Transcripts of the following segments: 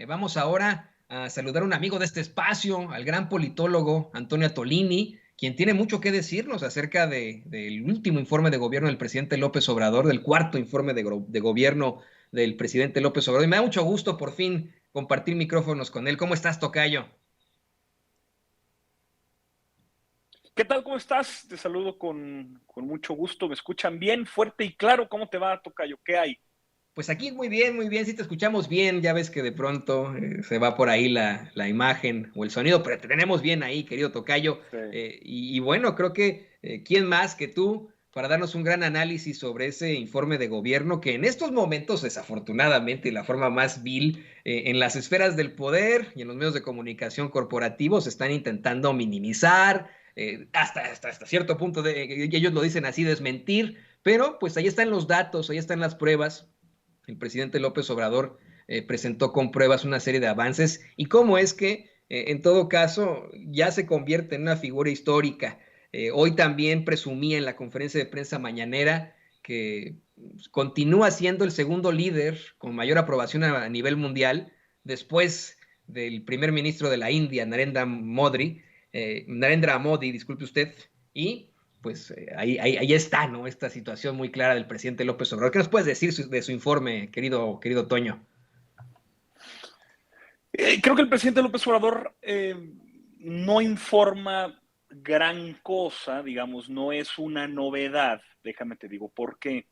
Vamos ahora a saludar a un amigo de este espacio, al gran politólogo Antonio Atolini, quien tiene mucho que decirnos acerca del último informe de gobierno del presidente López Obrador, del cuarto informe de gobierno del presidente López Obrador. Y me da mucho gusto por fin compartir micrófonos con él. ¿Cómo estás, tocayo? ¿Qué tal? ¿Cómo estás? Te saludo con mucho gusto. ¿Me escuchan bien, fuerte y claro? ¿Cómo te va, tocayo? ¿Qué hay? Pues aquí muy bien, si te escuchamos bien, ya ves que de pronto se va por ahí la imagen o el sonido, pero te tenemos bien ahí, querido tocayo. Sí. Y bueno, creo que quién más que tú para darnos un gran análisis sobre ese informe de gobierno que en estos momentos, desafortunadamente, y la forma más vil, en las esferas del poder y en los medios de comunicación corporativos están intentando minimizar, hasta cierto punto, ellos lo dicen así, desmentir, pero pues ahí están los datos, ahí están las pruebas. El presidente López Obrador presentó con pruebas una serie de avances y cómo es que, en todo caso, ya se convierte en una figura histórica. Hoy también presumía en la conferencia de prensa mañanera que continúa siendo el segundo líder con mayor aprobación a nivel mundial después del primer ministro de la India, Narendra Modi, disculpe usted, y pues ahí está, ¿no? Esta situación muy clara del presidente López Obrador. ¿Qué nos puedes decir de su informe, querido Toño? Creo que el presidente López Obrador no informa gran cosa, digamos, no es una novedad. Déjame te digo por qué. El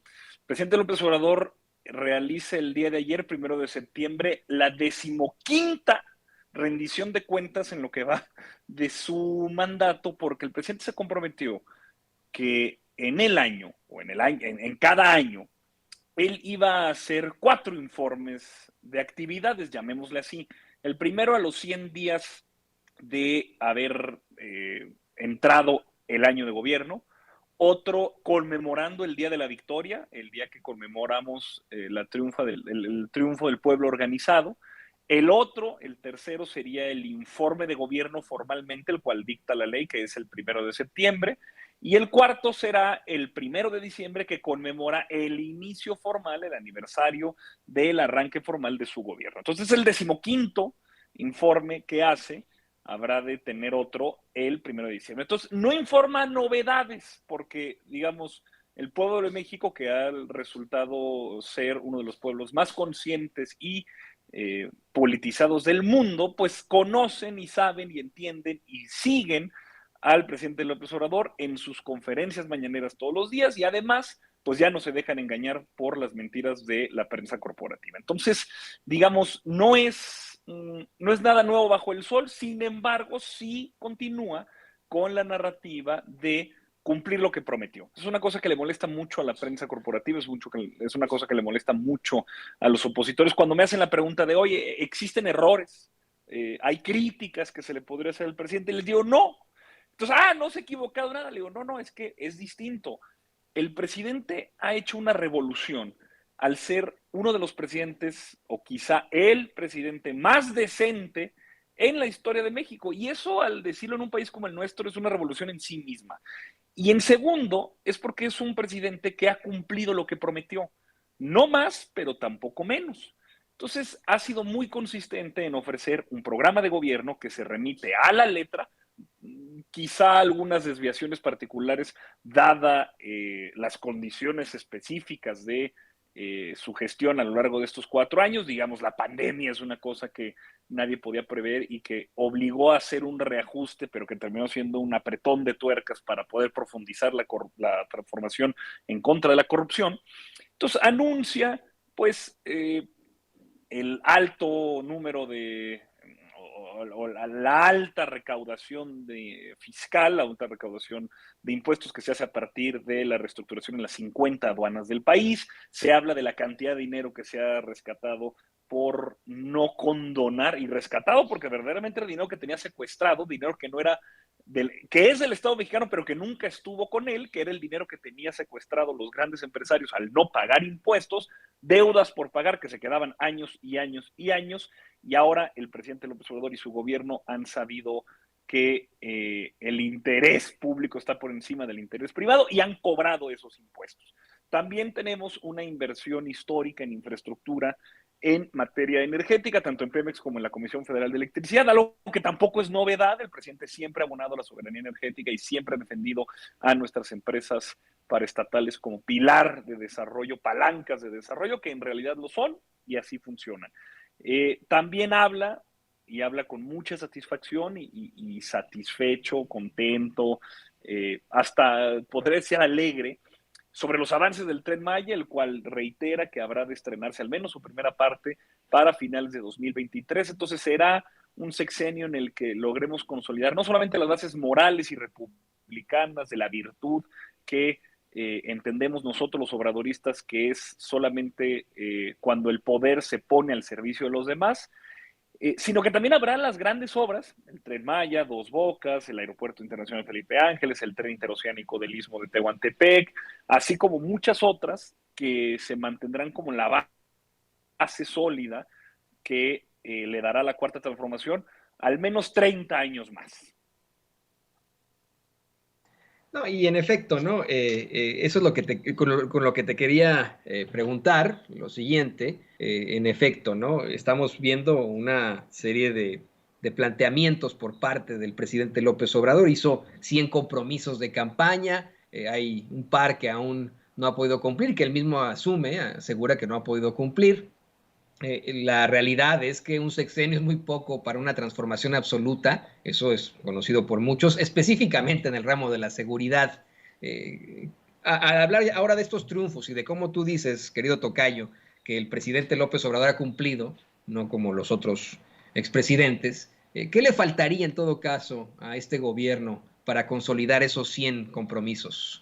presidente López Obrador realiza el día de ayer, 1 de septiembre, la decimoquinta rendición de cuentas en lo que va de su mandato, porque el presidente se comprometió que en el año, o en el año, en cada año, él iba a hacer 4 informes de actividades, llamémosle así. El primero a los 100 días de haber entrado el año de gobierno, otro conmemorando el Día de la Victoria, el día que conmemoramos el triunfo del pueblo organizado. El otro, el tercero, sería el informe de gobierno formalmente, el cual dicta la ley, que es el 1 de septiembre. Y el cuarto será el 1 de diciembre, que conmemora el inicio formal, el aniversario del arranque formal de su gobierno. Entonces, el decimoquinto informe que hace habrá de tener otro el 1 de diciembre. Entonces, no informa novedades, porque, digamos, el pueblo de México, que ha resultado ser uno de los pueblos más conscientes y politizados del mundo, pues conocen y saben y entienden y siguen al presidente López Obrador en sus conferencias mañaneras todos los días y además pues ya no se dejan engañar por las mentiras de la prensa corporativa. Entonces, digamos, no es nada nuevo bajo el sol, sin embargo, sí continúa con la narrativa de cumplir lo que prometió. Es una cosa que le molesta mucho a la prensa corporativa, es una cosa que le molesta mucho a los opositores. Cuando me hacen la pregunta de, oye, ¿existen errores? ¿Hay críticas que se le podría hacer al presidente? Les digo, no. Entonces, no se ha equivocado nada. Le digo, no, es que es distinto. El presidente ha hecho una revolución al ser uno de los presidentes, o quizá el presidente más decente en la historia de México. Y eso, al decirlo en un país como el nuestro, es una revolución en sí misma. Y en segundo, es porque es un presidente que ha cumplido lo que prometió. No más, pero tampoco menos. Entonces, ha sido muy consistente en ofrecer un programa de gobierno que se remite a la letra, quizá algunas desviaciones particulares, dada las condiciones específicas de su gestión a lo largo de estos 4 años. Digamos, la pandemia es una cosa que nadie podía prever y que obligó a hacer un reajuste, pero que terminó siendo un apretón de tuercas para poder profundizar la transformación en contra de la corrupción. Entonces, anuncia, pues, el alto número de o la alta recaudación fiscal, la alta recaudación de impuestos que se hace a partir de la reestructuración en las 50 aduanas del país. Se habla de la cantidad de dinero que se ha rescatado por no condonar, y rescatado porque verdaderamente era dinero que tenía secuestrado, dinero que no era que es del Estado mexicano, pero que nunca estuvo con él, que era el dinero que tenía secuestrado los grandes empresarios al no pagar impuestos, deudas por pagar que se quedaban años y años y años, y ahora el presidente López Obrador y su gobierno han sabido que el interés público está por encima del interés privado y han cobrado esos impuestos. También tenemos una inversión histórica en infraestructura en materia energética, tanto en Pemex como en la Comisión Federal de Electricidad, algo que tampoco es novedad. El presidente siempre ha abonado a la soberanía energética y siempre ha defendido a nuestras empresas paraestatales como pilar de desarrollo, palancas de desarrollo, que en realidad lo son y así funcionan. También habla, y habla con mucha satisfacción y satisfecho, contento, hasta podría ser alegre, sobre los avances del Tren Maya, el cual reitera que habrá de estrenarse al menos su primera parte para finales de 2023. Entonces será un sexenio en el que logremos consolidar no solamente las bases morales y republicanas de la virtud que entendemos nosotros los obradoristas, que es solamente cuando el poder se pone al servicio de los demás, sino que también habrá las grandes obras, el Tren Maya, Dos Bocas, el Aeropuerto Internacional Felipe Ángeles, el Tren Interoceánico del Istmo de Tehuantepec, así como muchas otras que se mantendrán como la base sólida que le dará la Cuarta Transformación al menos 30 años más. No, y en efecto, ¿no? Eso es lo que con lo que te quería preguntar, lo siguiente, en efecto, ¿no? Estamos viendo una serie de planteamientos por parte del presidente López Obrador, hizo 100 compromisos de campaña, hay un par que aún no ha podido cumplir, que él mismo asume, asegura que no ha podido cumplir. La realidad es que un sexenio es muy poco para una transformación absoluta, eso es conocido por muchos, específicamente en el ramo de la seguridad. Al hablar ahora de estos triunfos y de cómo tú dices, querido Tocayo, que el presidente López Obrador ha cumplido, no como los otros expresidentes, ¿qué le faltaría en todo caso a este gobierno para consolidar esos 100 compromisos?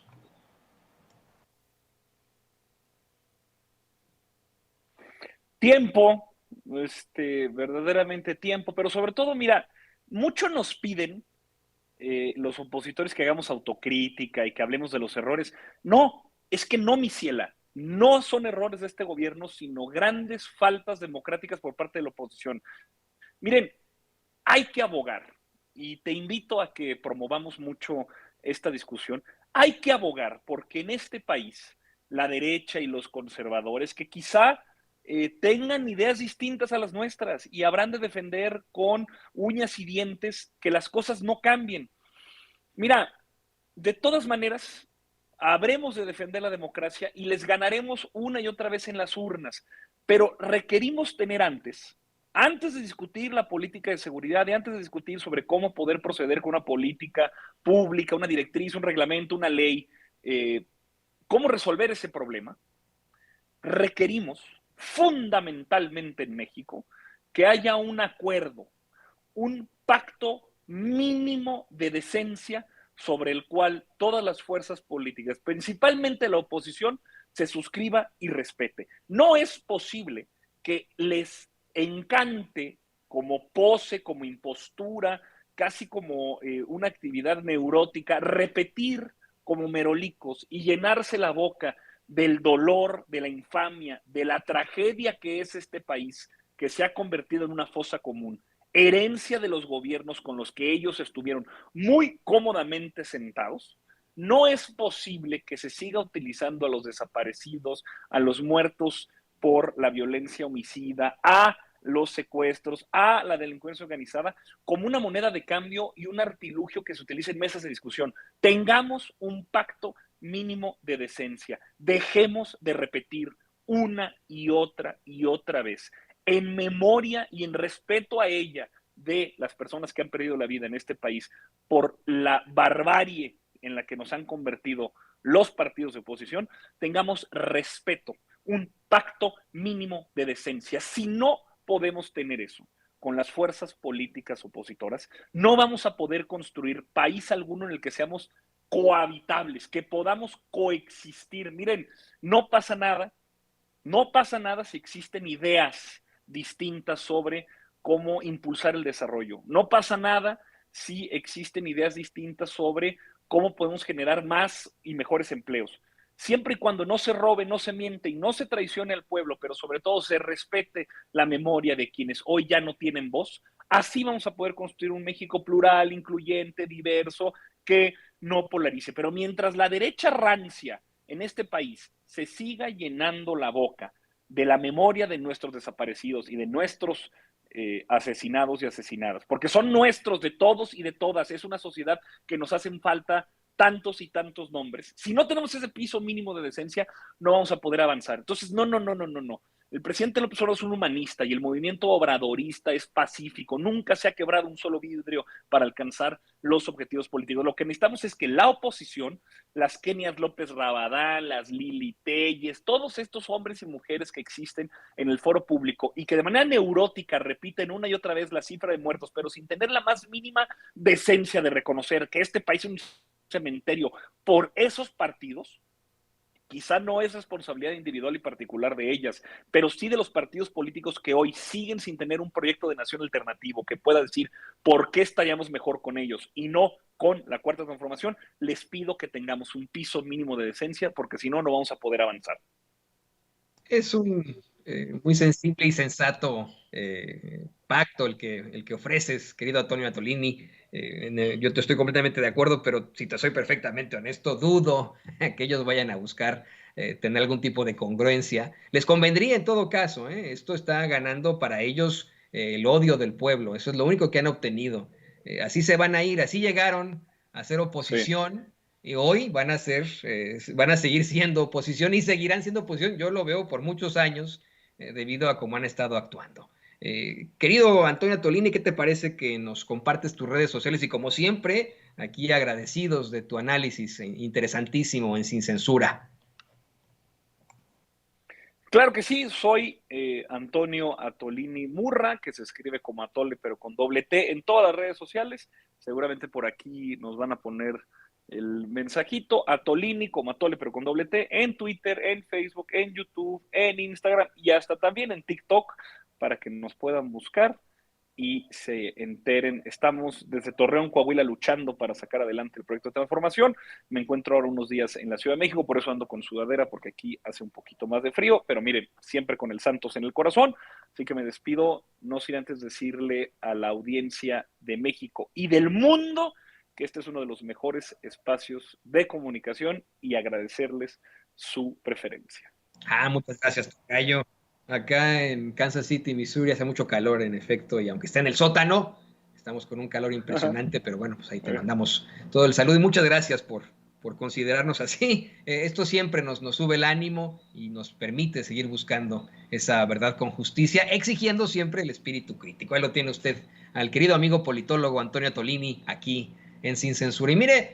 Tiempo, verdaderamente tiempo, pero sobre todo, mira, mucho nos piden los opositores que hagamos autocrítica y que hablemos de los errores. No, es que no, mi ciela, no son errores de este gobierno, sino grandes faltas democráticas por parte de la oposición. Miren, hay que abogar, y te invito a que promovamos mucho esta discusión, hay que abogar porque en este país la derecha y los conservadores que quizá tengan ideas distintas a las nuestras y habrán de defender con uñas y dientes que las cosas no cambien. Mira, de todas maneras, habremos de defender la democracia y les ganaremos una y otra vez en las urnas, pero requerimos tener antes de discutir la política de seguridad y antes de discutir sobre cómo poder proceder con una política pública, una directriz, un reglamento, una ley, cómo resolver ese problema, requerimos fundamentalmente en México que haya un acuerdo, un pacto mínimo de decencia sobre el cual todas las fuerzas políticas, principalmente la oposición, se suscriba y respete. No es posible que les encante como pose, como impostura, casi como una actividad neurótica, repetir como merolicos y llenarse la boca del dolor, de la infamia, de la tragedia que es este país, que se ha convertido en una fosa común, herencia de los gobiernos con los que ellos estuvieron muy cómodamente sentados. No es posible que se siga utilizando a los desaparecidos, a los muertos por la violencia homicida, a los secuestros, a la delincuencia organizada, como una moneda de cambio y un artilugio que se utiliza en mesas de discusión. Tengamos un pacto mínimo de decencia. Dejemos de repetir una y otra vez, en memoria y en respeto a ella, de las personas que han perdido la vida en este país por la barbarie en la que nos han convertido los partidos de oposición, tengamos respeto, un pacto mínimo de decencia. Si no podemos tener eso con las fuerzas políticas opositoras, no vamos a poder construir país alguno en el que seamos cohabitables, que podamos coexistir. Miren, no pasa nada, no pasa nada si existen ideas distintas sobre cómo impulsar el desarrollo. No pasa nada si existen ideas distintas sobre cómo podemos generar más y mejores empleos. Siempre y cuando no se robe, no se miente y no se traicione al pueblo, pero sobre todo se respete la memoria de quienes hoy ya no tienen voz, así vamos a poder construir un México plural, incluyente, diverso, que no polarice. Pero mientras la derecha rancia en este país se siga llenando la boca de la memoria de nuestros desaparecidos y de nuestros asesinados y asesinadas, porque son nuestros, de todos y de todas. Es una sociedad que nos hacen falta tantos y tantos nombres. Si no tenemos ese piso mínimo de decencia, no vamos a poder avanzar. Entonces, no. El presidente López Obrador es un humanista y el movimiento obradorista es pacífico. Nunca se ha quebrado un solo vidrio para alcanzar los objetivos políticos. Lo que necesitamos es que la oposición, las Kenias López Rabadán, las Lili Telles, todos estos hombres y mujeres que existen en el foro público y que de manera neurótica repiten una y otra vez la cifra de muertos, pero sin tener la más mínima decencia de reconocer que este país es un cementerio por esos partidos. Quizá no es responsabilidad individual y particular de ellas, pero sí de los partidos políticos que hoy siguen sin tener un proyecto de nación alternativo que pueda decir por qué estaríamos mejor con ellos y no con la Cuarta Transformación. Les pido que tengamos un piso mínimo de decencia, porque si no, no vamos a poder avanzar. Es un muy sensible y sensato pacto el que ofreces, querido Antonio Atolini. Yo te estoy completamente de acuerdo, pero si te soy perfectamente honesto, dudo que ellos vayan a buscar tener algún tipo de congruencia. Les convendría en todo caso, esto está ganando para ellos el odio del pueblo, eso es lo único que han obtenido. Así se van a ir, así llegaron a ser Sí. oposición. Y hoy van a seguir siendo oposición y seguirán siendo oposición. Yo lo veo por muchos años debido a cómo han estado actuando. Querido Antonio Tolini, ¿qué te parece que nos compartes tus redes sociales? Y como siempre, aquí agradecidos de tu análisis interesantísimo en Sin Censura. Claro que sí, soy Antonio Atolini Murra, que se escribe como Atole, pero con doble T en todas las redes sociales. Seguramente por aquí nos van a poner el mensajito, Atolini como Atole, pero con doble T, en Twitter, en Facebook, en YouTube, en Instagram y hasta también en TikTok, para que nos puedan buscar y se enteren. Estamos desde Torreón, Coahuila, luchando para sacar adelante el proyecto de transformación. Me encuentro ahora unos días en la Ciudad de México, por eso ando con sudadera, porque aquí hace un poquito más de frío, pero miren, siempre con el Santos en el corazón. Así que me despido, no sin antes decirle a la audiencia de México y del mundo que este es uno de los mejores espacios de comunicación y agradecerles su preferencia. Muchas gracias, Tocayo. Acá en Kansas City, Missouri, hace mucho calor, en efecto, y aunque está en el sótano, estamos con un calor impresionante, pero bueno, pues ahí te mandamos todo el saludo y muchas gracias por considerarnos así. Esto siempre nos sube el ánimo y nos permite seguir buscando esa verdad con justicia, exigiendo siempre el espíritu crítico. Ahí lo tiene usted al querido amigo politólogo Antonio Tolini, aquí en Sin Censura. Y mire,